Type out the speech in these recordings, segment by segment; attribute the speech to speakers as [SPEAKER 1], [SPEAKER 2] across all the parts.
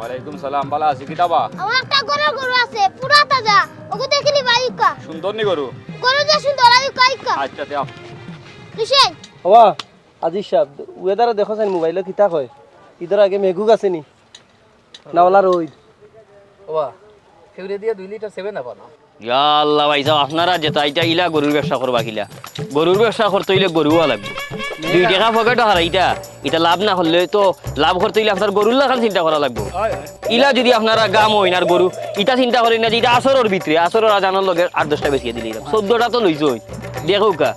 [SPEAKER 1] ওয়ালাইকুম সালাম, ভালো আছি। কিতাবা
[SPEAKER 2] আমার একটা গরু আছে পুরা তাজা, ওকে দেখিলি বাইকা
[SPEAKER 1] সুন্দর নি গরু?
[SPEAKER 2] গরু যে সুন্দর আইকা আইকা।
[SPEAKER 1] আচ্ছা দেও।
[SPEAKER 2] হুসেন
[SPEAKER 3] হবা আজি সাহেব ওয়েদার দেখো চাই মোবাইল কিতা কয় ইধর আগে মেঘুক আছে নি না ওলা রোদ
[SPEAKER 4] ওয়া ফেউরে দিয়া 2 লিটার 7 আপ না।
[SPEAKER 5] ইয়া আল্লাহ ভাই সাহেব আপনারা যেটা এটা ইলা গরুর ব্যবসা করবা কিলা গরুর ব্যবসা করতে হইলে গরুও লাগবে 2 টাকা পকেট হারাইটা এটা লাভ না করলে তো লাভ করতে হইলে আপনার গরুর লাগান চিন্তা করা লাগবে ইলা যদি আপনারা গাম হইন আর গরু ইটা চিন্তা করেন না যে এটা আসরের ভিতরে আসরের আজানোর লগে 8-10টা বেশি দিলি 14টা তো লইছই দেখো কা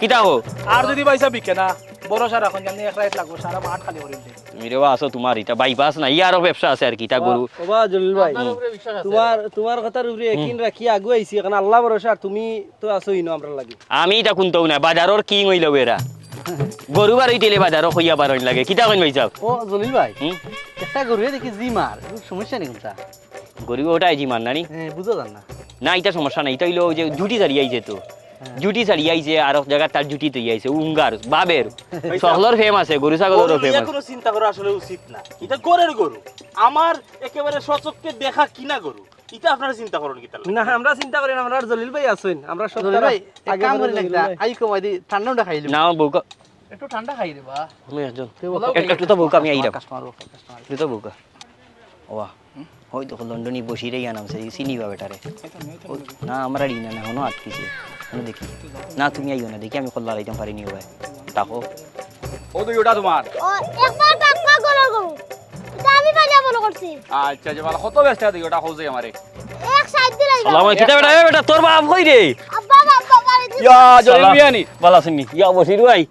[SPEAKER 5] কিতা হো
[SPEAKER 6] আর যদি পয়সা বিকে না বড় সারা এখন জানি এক রাত লাগবে সারা মাঠ খালি করে দিই।
[SPEAKER 5] তুমি রেবা আছো তোমার এটা বাইপাস না ইয়ারও ব্যবসা আছে আর কিতা গরু
[SPEAKER 3] হবা জলিল ভাই
[SPEAKER 4] আপনার উপরে বিশ্বাস আছে।
[SPEAKER 3] তোমার কথার উপরে একদিন রাখি আগু আইছি কারণ আল্লাহ ভরসা আর তুমি তো আছো ইনো আমরা লাগি
[SPEAKER 5] আমি এটা কোনটাও না বাজারের কিং হইল এরা গরু বার হইতেলে বাজারও হইয়া বারণ লাগে কিতা কইন ভাই সাহেব
[SPEAKER 4] ও জলিল ভাই
[SPEAKER 5] হুম
[SPEAKER 4] একটা গরুয়ে দেখি জি মার সমস্যা নেই কোনটা।
[SPEAKER 5] গরু ওটাই জি মান নানি
[SPEAKER 4] হ্যাঁ বুঝো জান না।
[SPEAKER 5] না এটা সমস্যা নাই এটা হইলো যে জুটি ছাড়িয়ে আইছে তো জুটি ছাড়িয়ে আইছে আর এক জায়গা তার জুটি তৈরি আইছে উঙ্গার বাবের সকলের ফেম আছে গরু ছাগলেরও ফেম আছে
[SPEAKER 7] কোনো চিন্তা করা আসলে উচিত না। এটা গরের গরু, আমার একেবারে সচক্ষে দেখা কিনা গরু, এটা আপনারা চিন্তা করেন কি তাহলে?
[SPEAKER 3] না আমরা চিন্তা করি না আমরা আর জলিল ভাই আছেন আমরা সব
[SPEAKER 4] জলিল ভাই এক
[SPEAKER 3] আগে
[SPEAKER 4] কাম
[SPEAKER 3] বলে
[SPEAKER 4] করি না
[SPEAKER 3] জলিল
[SPEAKER 4] একটা
[SPEAKER 3] ভাই।
[SPEAKER 4] আই কমাই দি ঠান্ডাটা খাইলি
[SPEAKER 5] না বউকা
[SPEAKER 4] একটু ঠান্ডা খাই রে বা
[SPEAKER 5] আমি একজন একটু তো বউকা আমি আইরাম
[SPEAKER 4] কাস্টমার
[SPEAKER 5] একটু তো বউকা ওয়া ওই তো লন্ডনি বসিরে ইয়া নাম সেই চিনি বা বেটারে না আমরা রিনা না হনো আটকিছে আমি দেখি না তুমি আইও না দেখি আমি কল্লা লাইতাম পারিনি ভাই তাকো
[SPEAKER 1] ও দুই ওটা তোমার?
[SPEAKER 2] ও একবার টাকা গরু এটা আমি বাজা বল করছি
[SPEAKER 1] আচ্ছা যে ভালো কত ব্যস্ত দিই ওটা হউছে আমারে।
[SPEAKER 2] এক সাইড দিলাই
[SPEAKER 5] সালাম কিতা বেটা এ বেটা তোর বাপ কই রে
[SPEAKER 2] আব্বা বাবা বাড়ি দি
[SPEAKER 1] ইয়া জলিল মিয়ানি
[SPEAKER 5] ভালো আছেন ইয়া বসির ভাই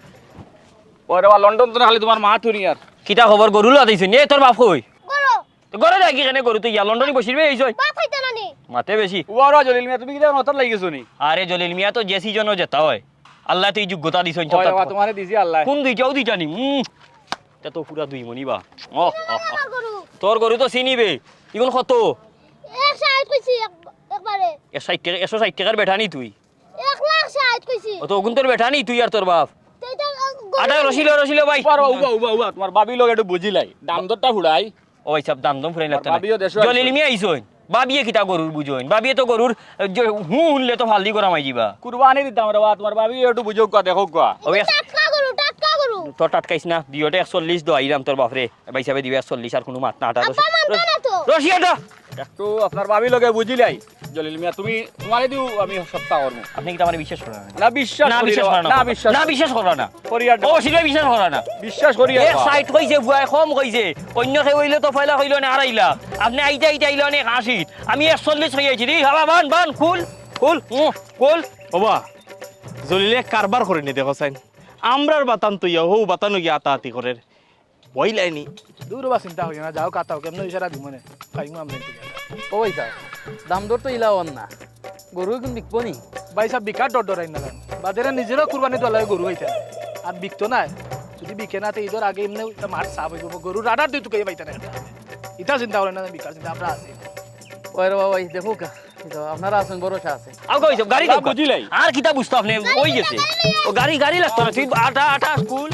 [SPEAKER 1] ওরে বা লন্ডন তো খালি তোমার মা তুনি আর
[SPEAKER 5] কিতা খবর গরু লা দিছেন এ তোর বাপ কই
[SPEAKER 2] গরু
[SPEAKER 5] তো ঘরে যাই কি কেনে গরু তো ইয়া লন্ডনে বসিরবে এইছই
[SPEAKER 2] বাপ খাইতে নানি
[SPEAKER 5] মাতে বেশি
[SPEAKER 1] ওরা জলিল মিয়া তুমি কি জানো নতর লাগি গেছো নি?
[SPEAKER 5] আরে জলিল মিয়া তো যে সিজনও যেতা হয় আল্লাহ তুই যোগ্যতা দিছন
[SPEAKER 1] ওই বাবা তোমারে দিছি আল্লাহ।
[SPEAKER 5] কোন দুইটাও দুইটা নি তা তো পুরা দুই মনি বা
[SPEAKER 2] গরু
[SPEAKER 5] তোর গরু তো চিনিবে ইগুন কত
[SPEAKER 2] এক সাইড কইছি একবারে
[SPEAKER 5] 160 টাকার বেঠা নি তুই
[SPEAKER 2] 1 লাখ সাইড কইছি
[SPEAKER 5] ও তো ওগুন তোর বেঠা নি তুই আর তোর বাপ
[SPEAKER 2] তেটা
[SPEAKER 5] আটা রসিল ভাই
[SPEAKER 1] পারবা উবা উবা উবা তোমার বাবি লগে একটু বুঝিলাই দাম দরটা ফুড়াই।
[SPEAKER 5] ওই সব দাম দম ফুরাই লাগতে
[SPEAKER 1] বাবিও দেশও
[SPEAKER 5] জলিল মিয়া আইছই বাবিয়ে কিতা গরুর বুঝইন বাবিয়ে তো গরুর হুনলে তো ফালদি করা মাই যাবা
[SPEAKER 1] কুরবানি দিতাম রে বা তোমার বাবি একটু বুঝো কা দেখো কা।
[SPEAKER 5] ওই
[SPEAKER 2] টাটকা গরু
[SPEAKER 5] তোর টাটকাইছ না দিওতে 140 দো আইরাম তোর বাপরে ভাই সাহেব দিবে 140 আর কোনো মাত না আটা
[SPEAKER 2] আব্বা মানতো না তো
[SPEAKER 5] রসিয়াটা
[SPEAKER 1] একটু আপনার বাবি লগে বুঝিলাই জলিল মিয়া তুমি তোমারে দিও আমি সপ্তাহ করব
[SPEAKER 5] আপনি কি আমার বিশ্বাস করেন
[SPEAKER 1] না বিশ্বাস
[SPEAKER 5] না
[SPEAKER 1] করি
[SPEAKER 5] বিশ্বাস
[SPEAKER 1] রে বা।
[SPEAKER 5] করেন
[SPEAKER 1] না বিশ্বাস
[SPEAKER 5] না বিশ্বাস করেন না
[SPEAKER 1] করিয়া
[SPEAKER 5] ও সিলে বিশ্বাস করেন না
[SPEAKER 1] বিশ্বাস করি
[SPEAKER 5] এ সাইট কইছে বুয়াই কম কইছে অন্য কে হইলে তো ফয়লা হইল না আড়াইলা আপনি আইতে আইলো না 80 আমি 140 হই আইছি রে হাবা বান ফুল ফুল
[SPEAKER 7] বাবা জলিলে কারবার করে নি দেখো সাইন আমরার বাতান তো ইয়া হো বাতানো গিয়া আতাহাতি করে বইলাইনি
[SPEAKER 6] দূর বা চিন্তা করি না যাও কাটাও কেমন ইশারা দিব মনে খাইমু আমরা
[SPEAKER 4] ও ভাই স্যার দাম দর তো ইলাও না গরু কোন বিকবো নি
[SPEAKER 6] ভাই সব বিকা ডর আইন না বাজারে নিজেরও কুরবানি দলাই গরু হইতে আর বিকতো না যদি বিকে না তো ঈদের আগে এমনি মাঠ সাফ হইব গরু রাডার দিই তো কে পাইতে না এটা চিন্তা করেন না বিকার চিন্তা আমরা আছি
[SPEAKER 4] ওই রে বাবা দেখো কা এটা আপনারা আছেন ভরসা আছে
[SPEAKER 5] আও কইছো গাড়ি দাও
[SPEAKER 1] বুঝিলাই
[SPEAKER 5] আর কিতা বুঝতো আপনি ওই গেছে ও গাড়ি লাগতো না তুই আটা স্কুল